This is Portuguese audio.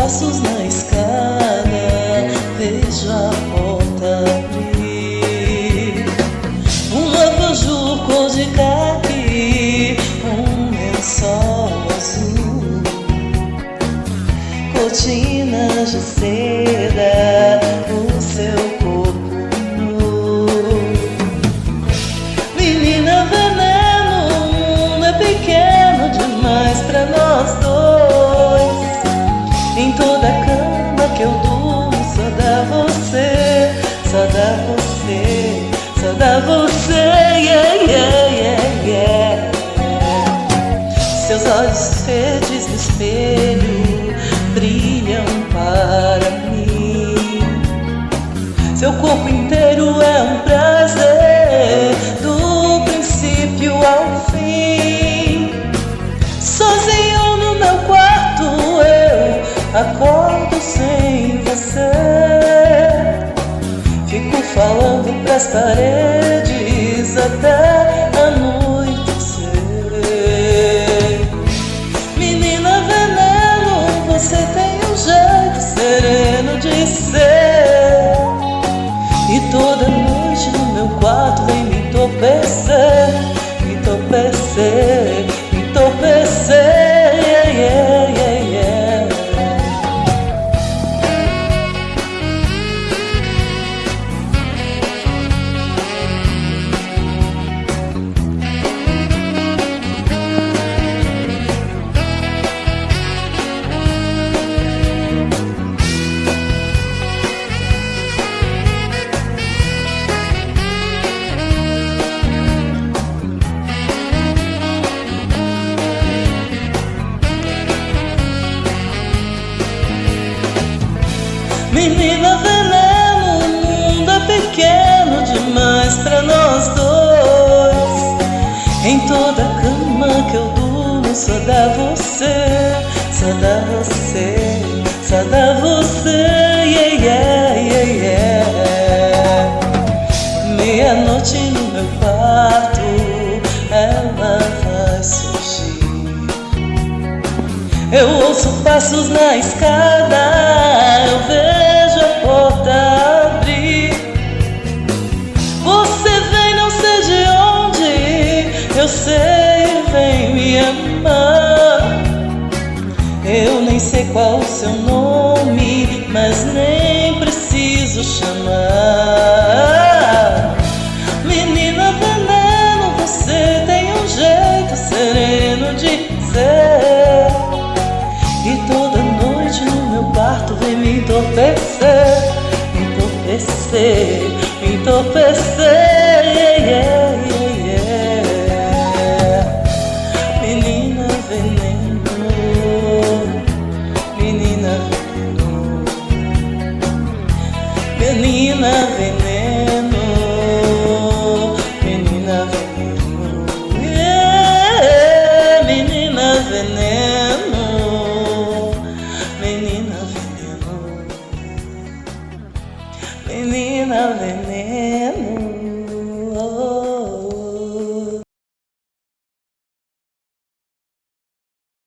passos na escada, vejo a porta abrir. Um abajur cor de caqui, um lençol azul, cortinas de seda, o seu corpo nu. Menina veneno, o mundo é pequeno demais pra nós dois. Em toda cama que eu durmo, só dá você, só dá você, só dá você, yeah, yeah, yeah, yeah. Seus olhos verdes no espelho brilham para mim. Seu corpo inteiro é um prazer, do princípio ao fim. Sozinho no meu quarto eu acordo sem você. Fico falando pras paredes até anoitecer. Menina veneno, você tem um jeito sereno de ser. E toda noite no meu quarto vem me entorpecer, me entorpecer, me entorpecer, yeah, yeah, yeah, yeah. Menina veneno, o mundo é pequeno demais pra nós dois. Em toda cama que eu durmo, só dá você, só dá você, só dá você, yeah, yeah, yeah, yeah. Meia-noite no meu quarto, ela vai surgir. Eu ouço passos na escada, eu vejo a porta abrir. Você vem não sei de onde, eu sei, vem me amar. Eu nem sei qual o seu nome, mas nem preciso chamar. Menina veneno, você tem um jeito sereno de ser. E toda noite no meu quarto vem me entorpecer, me entorpecer, me entorpecer, yeah, yeah, yeah, yeah. Menina veneno, menina veneno, menina veneno, menina veneno, yeah, menina veneno. Menina veneno, menina veneno.